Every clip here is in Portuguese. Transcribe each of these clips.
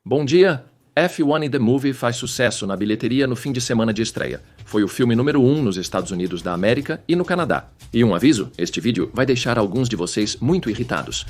Bom dia! F1 The Movie faz sucesso na bilheteria no fim de semana de estreia. Foi o filme número 1 nos Estados Unidos da América e no Canadá. E um aviso, este vídeo vai deixar alguns de vocês muito irritados.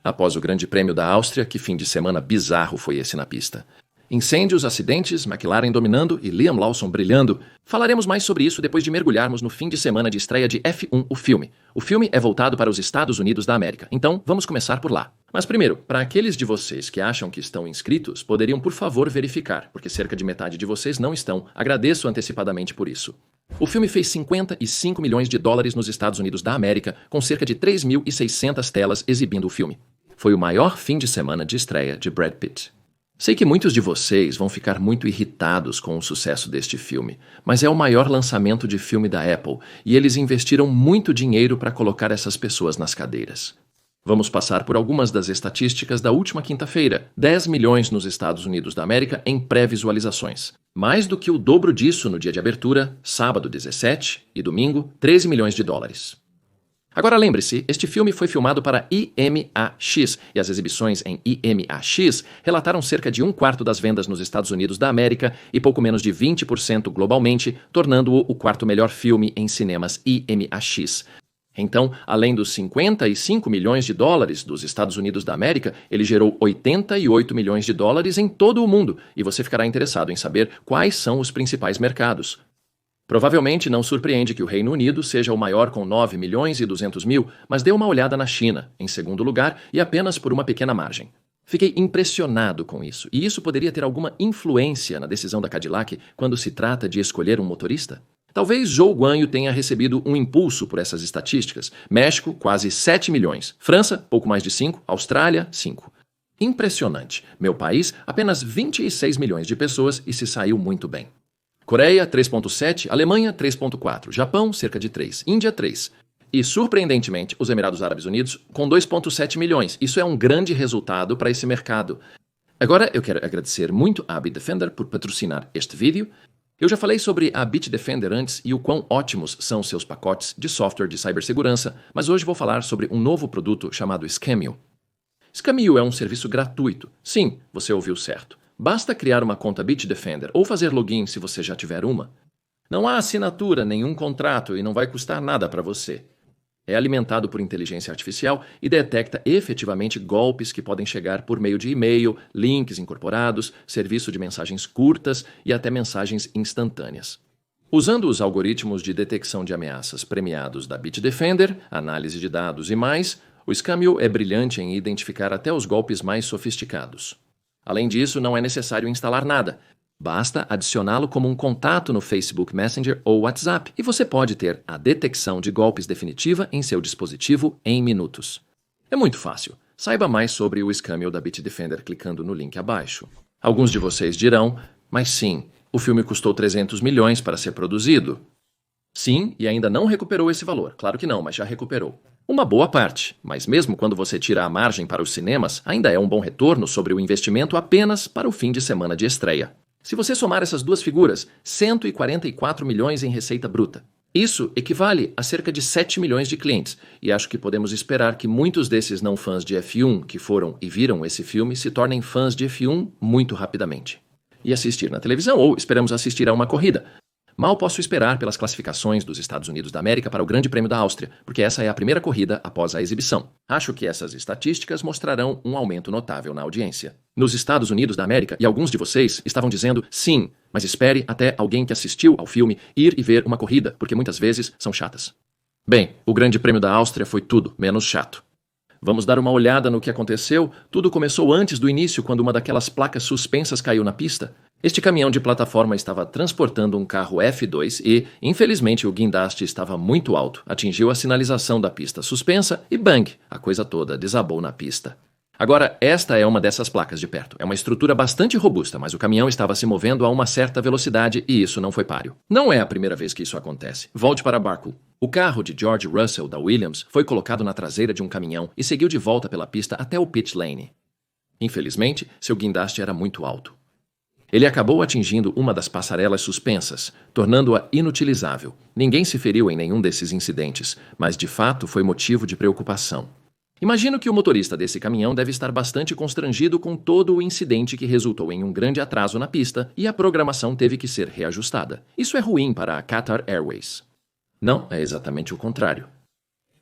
Após o Grande Prêmio da Áustria, que fim de semana bizarro foi esse na pista. Incêndios, acidentes, McLaren dominando e Liam Lawson brilhando. Falaremos mais sobre isso depois de mergulharmos no fim de semana de estreia de F1, o filme. O filme é voltado para os Estados Unidos da América, então vamos começar por lá. Mas primeiro, para aqueles de vocês que acham que estão inscritos, poderiam por favor verificar, porque cerca de metade de vocês não estão. Agradeço antecipadamente por isso. O filme fez 55 milhões de dólares nos Estados Unidos da América, com cerca de 3.600 telas exibindo o filme. Foi o maior fim de semana de estreia de Brad Pitt. Sei que muitos de vocês vão ficar muito irritados com o sucesso deste filme, mas é o maior lançamento de filme da Apple e eles investiram muito dinheiro para colocar essas pessoas nas cadeiras. Vamos passar por algumas das estatísticas da última quinta-feira. 10 milhões nos Estados Unidos da América em pré-visualizações. Mais do que o dobro disso no dia de abertura, sábado 17 e domingo, 13 milhões de dólares. Agora lembre-se, este filme foi filmado para IMAX e as exibições em IMAX relataram cerca de 1/4 das vendas nos Estados Unidos da América e pouco menos de 20% globalmente, tornando-o o quarto melhor filme em cinemas IMAX. Então, além dos 55 milhões de dólares dos Estados Unidos da América, ele gerou 88 milhões de dólares em todo o mundo, e você ficará interessado em saber quais são os principais mercados. Provavelmente não surpreende que o Reino Unido seja o maior com 9 milhões e 200 mil, mas dê uma olhada na China, em segundo lugar, e apenas por uma pequena margem. Fiquei impressionado com isso, e isso poderia ter alguma influência na decisão da Cadillac quando se trata de escolher um motorista? Talvez Zhou Guanyu tenha recebido um impulso por essas estatísticas. México, quase 7 milhões. França, pouco mais de 5. Austrália, 5. Impressionante. Meu país, apenas 26 milhões de pessoas e se saiu muito bem. Coreia, 3,7. Alemanha, 3,4. Japão, cerca de 3. Índia, 3. E, surpreendentemente, os Emirados Árabes Unidos, com 2,7 milhões. Isso é um grande resultado para esse mercado. Agora, eu quero agradecer muito à Bitdefender por patrocinar este vídeo. Eu já falei sobre a Bitdefender antes e o quão ótimos são seus pacotes de software de cibersegurança, mas hoje vou falar sobre um novo produto chamado Scamio. Scamio é um serviço gratuito. Sim, você ouviu certo. Basta criar uma conta Bitdefender ou fazer login se você já tiver uma. Não há assinatura, nenhum contrato e não vai custar nada para você. É alimentado por inteligência artificial e detecta efetivamente golpes que podem chegar por meio de e-mail, links incorporados, serviço de mensagens curtas e até mensagens instantâneas. Usando os algoritmos de detecção de ameaças premiados da Bitdefender, análise de dados e mais, o Scamio é brilhante em identificar até os golpes mais sofisticados. Além disso, não é necessário instalar nada. Basta adicioná-lo como um contato no Facebook Messenger ou WhatsApp e você pode ter a detecção de golpes definitiva em seu dispositivo em minutos. É muito fácil. Saiba mais sobre o Scamio da Bitdefender clicando no link abaixo. Alguns de vocês dirão, mas sim, o filme custou 300 milhões para ser produzido. Sim, e ainda não recuperou esse valor. Claro que não, mas já recuperou. Uma boa parte, mas mesmo quando você tira a margem para os cinemas, ainda é um bom retorno sobre o investimento apenas para o fim de semana de estreia. Se você somar essas duas figuras, 144 milhões em receita bruta. Isso equivale a cerca de 7 milhões de clientes, e acho que podemos esperar que muitos desses não fãs de F1 que foram e viram esse filme se tornem fãs de F1 muito rapidamente. E assistir na televisão, ou esperamos assistir a uma corrida. Mal posso esperar pelas classificações dos Estados Unidos da América para o Grande Prêmio da Áustria, porque essa é a primeira corrida após a exibição. Acho que essas estatísticas mostrarão um aumento notável na audiência. Nos Estados Unidos da América, e alguns de vocês estavam dizendo sim, mas espere até alguém que assistiu ao filme ir e ver uma corrida, porque muitas vezes são chatas. Bem, o Grande Prêmio da Áustria foi tudo menos chato. Vamos dar uma olhada no que aconteceu? Tudo começou antes do início, quando uma daquelas placas suspensas caiu na pista. Este caminhão de plataforma estava transportando um carro F2 e, infelizmente, o guindaste estava muito alto, atingiu a sinalização da pista suspensa e bang, a coisa toda desabou na pista. Agora, esta é uma dessas placas de perto. É uma estrutura bastante robusta, mas o caminhão estava se movendo a uma certa velocidade e isso não foi páreo. Não é a primeira vez que isso acontece. Volte para Baku. O carro de George Russell da Williams foi colocado na traseira de um caminhão e seguiu de volta pela pista até o pit lane. Infelizmente, seu guindaste era muito alto. Ele acabou atingindo uma das passarelas suspensas, tornando-a inutilizável. Ninguém se feriu em nenhum desses incidentes, mas de fato foi motivo de preocupação. Imagino que o motorista desse caminhão deve estar bastante constrangido com todo o incidente que resultou em um grande atraso na pista e a programação teve que ser reajustada. Isso é ruim para a Qatar Airways. Não, é exatamente o contrário.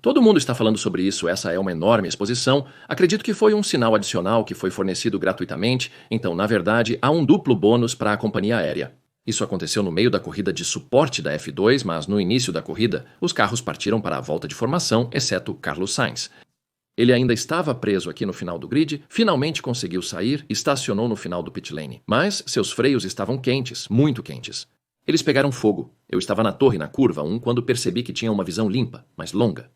Todo mundo está falando sobre isso, essa é uma enorme exposição. Acredito que foi um sinal adicional que foi fornecido gratuitamente, então, na verdade, há um duplo bônus para a companhia aérea. Isso aconteceu no meio da corrida de suporte da F2, mas no início da corrida, os carros partiram para a volta de formação, exceto Carlos Sainz. Ele ainda estava preso aqui no final do grid, finalmente conseguiu sair e estacionou no final do pit lane. Mas seus freios estavam quentes, muito quentes. Eles pegaram fogo. Eu estava na torre na curva 1 quando percebi que tinha uma visão limpa, mas longa,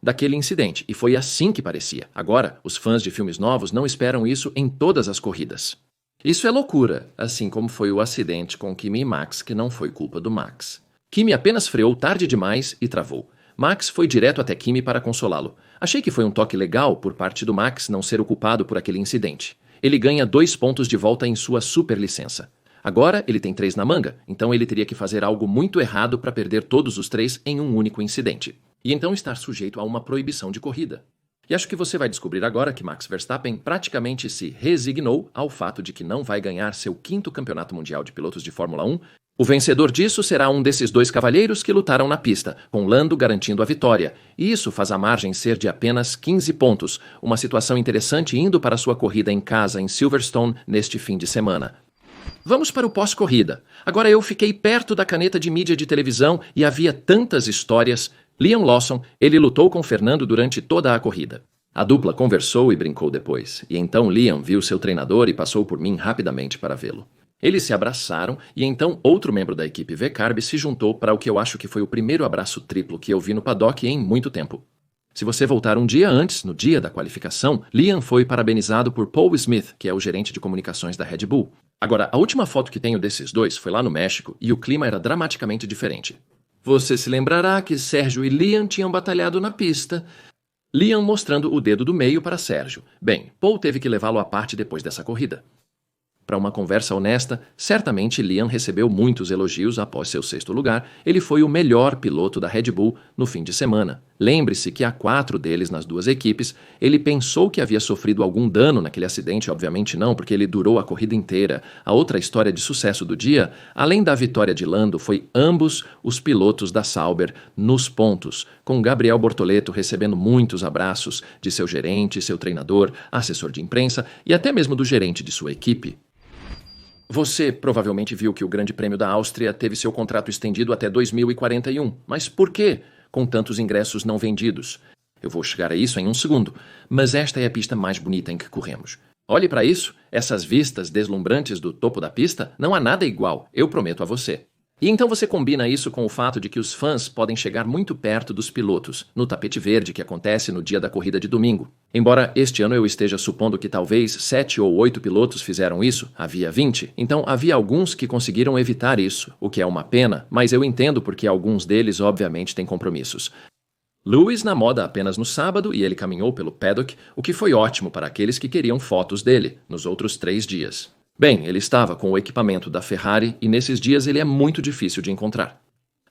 daquele incidente, e foi assim que parecia. Agora, os fãs de filmes novos não esperam isso em todas as corridas. Isso é loucura, assim como foi o acidente com Kimi e Max, que não foi culpa do Max. Kimi apenas freou tarde demais e travou. Max foi direto até Kimi para consolá-lo. Achei que foi um toque legal por parte do Max não ser o culpado por aquele incidente. Ele ganha 2 pontos de volta em sua superlicença. Agora ele tem 3 na manga, então ele teria que fazer algo muito errado para perder todos os 3 em um único incidente. E então estar sujeito a uma proibição de corrida. E acho que você vai descobrir agora que Max Verstappen praticamente se resignou ao fato de que não vai ganhar seu 5º campeonato mundial de pilotos de Fórmula 1. O vencedor disso será um desses 2 cavalheiros que lutaram na pista, com Lando garantindo a vitória. E isso faz a margem ser de apenas 15 pontos, uma situação interessante indo para sua corrida em casa em Silverstone neste fim de semana. Vamos para o pós-corrida. Agora eu fiquei perto da caneta de mídia de televisão e havia tantas histórias. Liam Lawson, ele lutou com Fernando durante toda a corrida. A dupla conversou e brincou depois, e então Liam viu seu treinador e passou por mim rapidamente para vê-lo. Eles se abraçaram e então outro membro da equipe V-Carb se juntou para o que eu acho que foi o primeiro abraço triplo que eu vi no paddock em muito tempo. Se você voltar um dia antes, no dia da qualificação, Liam foi parabenizado por Paul Smith, que é o gerente de comunicações da Red Bull. Agora, a última foto que tenho desses dois foi lá no México e o clima era dramaticamente diferente. Você se lembrará que Sérgio e Liam tinham batalhado na pista. Liam mostrando o dedo do meio para Sérgio. Bem, Paul teve que levá-lo à parte depois dessa corrida. Para uma conversa honesta, certamente Liam recebeu muitos elogios após seu 6º lugar. Ele foi o melhor piloto da Red Bull no fim de semana. Lembre-se que há 4 deles nas 2 equipes. Ele pensou que havia sofrido algum dano naquele acidente, obviamente não, porque ele durou a corrida inteira. A outra história de sucesso do dia, além da vitória de Lando, foi ambos os pilotos da Sauber nos pontos, com Gabriel Bortoleto recebendo muitos abraços de seu gerente, seu treinador, assessor de imprensa e até mesmo do gerente de sua equipe. Você provavelmente viu que o Grande Prêmio da Áustria teve seu contrato estendido até 2041. Mas por quê? Com tantos ingressos não vendidos. Eu vou chegar a isso em um segundo, mas esta é a pista mais bonita em que corremos. Olhe para isso, essas vistas deslumbrantes do topo da pista, não há nada igual, eu prometo a você. E então você combina isso com o fato de que os fãs podem chegar muito perto dos pilotos, no tapete verde que acontece no dia da corrida de domingo. Embora este ano eu esteja supondo que talvez 7 ou 8 pilotos fizeram isso, havia 20, então havia alguns que conseguiram evitar isso, o que é uma pena, mas eu entendo porque alguns deles obviamente têm compromissos. Lewis na moda apenas no sábado e ele caminhou pelo paddock, o que foi ótimo para aqueles que queriam fotos dele, nos outros 3 dias. Bem, ele estava com o equipamento da Ferrari e nesses dias ele é muito difícil de encontrar.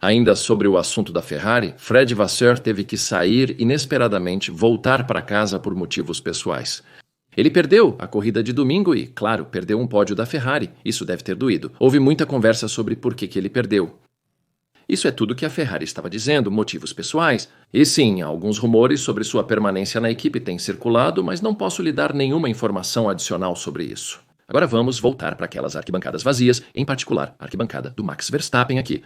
Ainda sobre o assunto da Ferrari, Fred Vasseur teve que sair inesperadamente, voltar para casa por motivos pessoais. Ele perdeu a corrida de domingo e, claro, perdeu um pódio da Ferrari. Isso deve ter doído. Houve muita conversa sobre por que ele perdeu. Isso é tudo que a Ferrari estava dizendo, motivos pessoais. E sim, alguns rumores sobre sua permanência na equipe têm circulado, mas não posso lhe dar nenhuma informação adicional sobre isso. Agora vamos voltar para aquelas arquibancadas vazias, em particular a arquibancada do Max Verstappen aqui.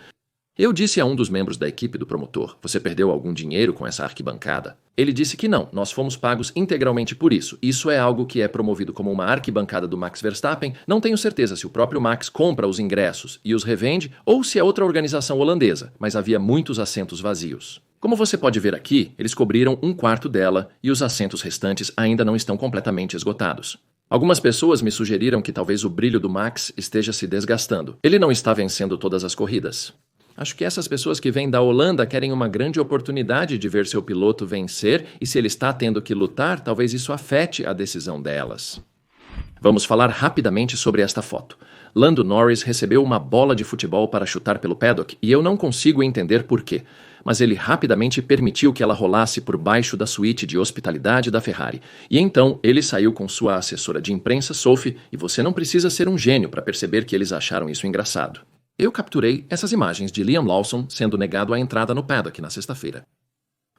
Eu disse a um dos membros da equipe do promotor, você perdeu algum dinheiro com essa arquibancada? Ele disse que não, nós fomos pagos integralmente por isso. Isso é algo que é promovido como uma arquibancada do Max Verstappen. Não tenho certeza se o próprio Max compra os ingressos e os revende ou se é outra organização holandesa, mas havia muitos assentos vazios. Como você pode ver aqui, eles cobriram 1/4 dela e os assentos restantes ainda não estão completamente esgotados. Algumas pessoas me sugeriram que talvez o brilho do Max esteja se desgastando. Ele não está vencendo todas as corridas. Acho que essas pessoas que vêm da Holanda querem uma grande oportunidade de ver seu piloto vencer e se ele está tendo que lutar, talvez isso afete a decisão delas. Vamos falar rapidamente sobre esta foto. Lando Norris recebeu uma bola de futebol para chutar pelo paddock e eu não consigo entender por quê, mas ele rapidamente permitiu que ela rolasse por baixo da suíte de hospitalidade da Ferrari. E então ele saiu com sua assessora de imprensa, Sophie, e você não precisa ser um gênio para perceber que eles acharam isso engraçado. Eu capturei essas imagens de Liam Lawson sendo negado a entrada no paddock na sexta-feira.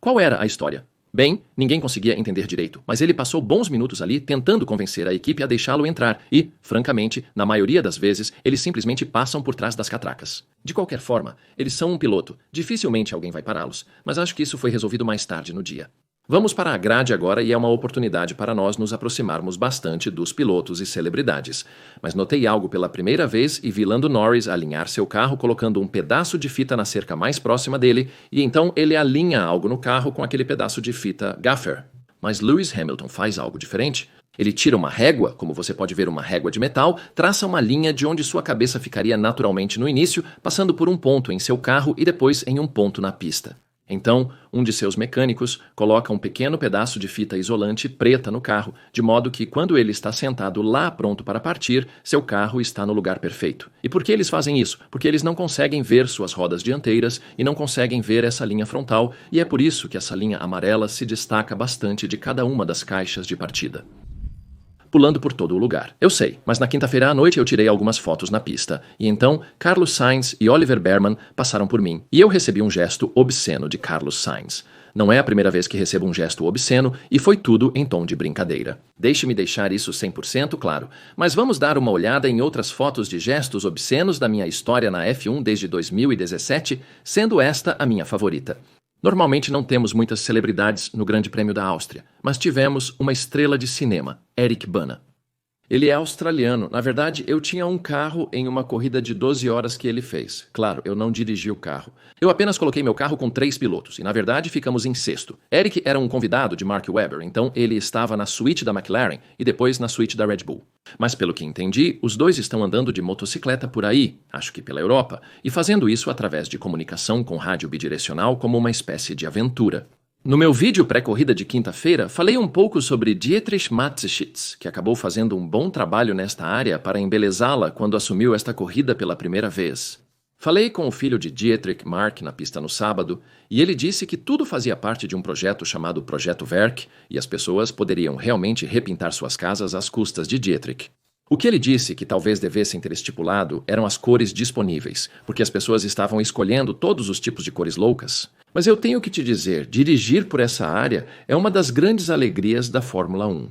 Qual era a história? Bem, ninguém conseguia entender direito, mas ele passou bons minutos ali tentando convencer a equipe a deixá-lo entrar e, francamente, na maioria das vezes, eles simplesmente passam por trás das catracas. De qualquer forma, eles são um piloto, dificilmente alguém vai pará-los, mas acho que isso foi resolvido mais tarde no dia. Vamos para a grade agora e é uma oportunidade para nós nos aproximarmos bastante dos pilotos e celebridades. Mas notei algo pela primeira vez e vi Lando Norris alinhar seu carro colocando um pedaço de fita na cerca mais próxima dele e então ele alinha algo no carro com aquele pedaço de fita gaffer. Mas Lewis Hamilton faz algo diferente. Ele tira uma régua, como você pode ver uma régua de metal, traça uma linha de onde sua cabeça ficaria naturalmente no início, passando por um ponto em seu carro e depois em um ponto na pista. Então, um de seus mecânicos coloca um pequeno pedaço de fita isolante preta no carro, de modo que quando ele está sentado lá pronto para partir, seu carro está no lugar perfeito. E por que eles fazem isso? Porque eles não conseguem ver suas rodas dianteiras e não conseguem ver essa linha frontal, e é por isso que essa linha amarela se destaca bastante de cada uma das caixas de partida. Pulando por todo o lugar. Eu sei, mas na quinta-feira à noite eu tirei algumas fotos na pista, e então Carlos Sainz e Oliver Behrman passaram por mim, e eu recebi um gesto obsceno de Carlos Sainz. Não é a primeira vez que recebo um gesto obsceno, e foi tudo em tom de brincadeira. Deixe-me deixar isso 100% claro, mas vamos dar uma olhada em outras fotos de gestos obscenos da minha história na F1 desde 2017, sendo esta a minha favorita. Normalmente não temos muitas celebridades no Grande Prêmio da Áustria, mas tivemos uma estrela de cinema, Eric Bana. Ele é australiano. Na verdade, eu tinha um carro em uma corrida de 12 horas que ele fez. Claro, eu não dirigi o carro. Eu apenas coloquei meu carro com 3 pilotos, e na verdade ficamos em sexto. Eric era um convidado de Mark Webber, então ele estava na suíte da McLaren e depois na suíte da Red Bull. Mas pelo que entendi, os dois estão andando de motocicleta por aí, acho que pela Europa, e fazendo isso através de comunicação com rádio bidirecional como uma espécie de aventura. No meu vídeo pré-corrida de quinta-feira, falei um pouco sobre Dietrich Mateschitz, que acabou fazendo um bom trabalho nesta área para embelezá-la quando assumiu esta corrida pela primeira vez. Falei com o filho de Dietrich, Mark, na pista no sábado, e ele disse que tudo fazia parte de um projeto chamado Projeto Werk, e as pessoas poderiam realmente repintar suas casas às custas de Dietrich. O que ele disse que talvez devessem ter estipulado eram as cores disponíveis, porque as pessoas estavam escolhendo todos os tipos de cores loucas. Mas eu tenho que te dizer, dirigir por essa área é uma das grandes alegrias da Fórmula 1.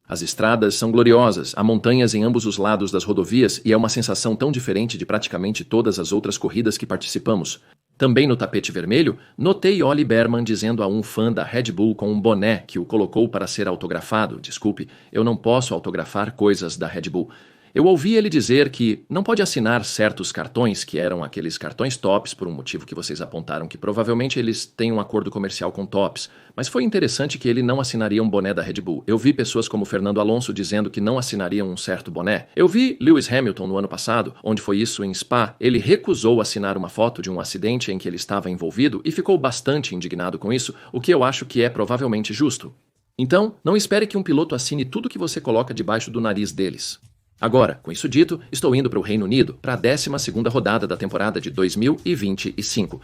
As estradas são gloriosas, há montanhas em ambos os lados das rodovias e é uma sensação tão diferente de praticamente todas as outras corridas que participamos. Também no tapete vermelho, notei Oli Behrman dizendo a um fã da Red Bull com um boné que o colocou para ser autografado: desculpe, eu não posso autografar coisas da Red Bull. Eu ouvi ele dizer que não pode assinar certos cartões, que eram aqueles cartões Topps, por um motivo que vocês apontaram, que provavelmente eles têm um acordo comercial com Topps. Mas foi interessante que ele não assinaria um boné da Red Bull. Eu vi pessoas como Fernando Alonso dizendo que não assinariam um certo boné. Eu vi Lewis Hamilton no ano passado, onde foi isso em Spa. Ele recusou assinar uma foto de um acidente em que ele estava envolvido e ficou bastante indignado com isso, o que eu acho que é provavelmente justo. Então, não espere que um piloto assine tudo que você coloca debaixo do nariz deles. Agora, com isso dito, estou indo para o Reino Unido para a 12ª rodada da temporada de 2025.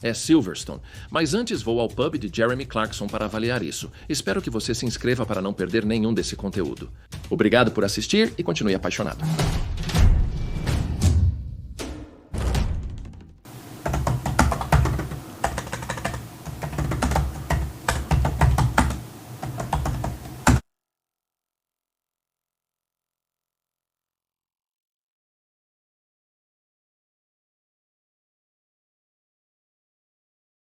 É Silverstone, mas antes vou ao pub de Jeremy Clarkson para avaliar isso. Espero que você se inscreva para não perder nenhum desse conteúdo. Obrigado por assistir e continue apaixonado.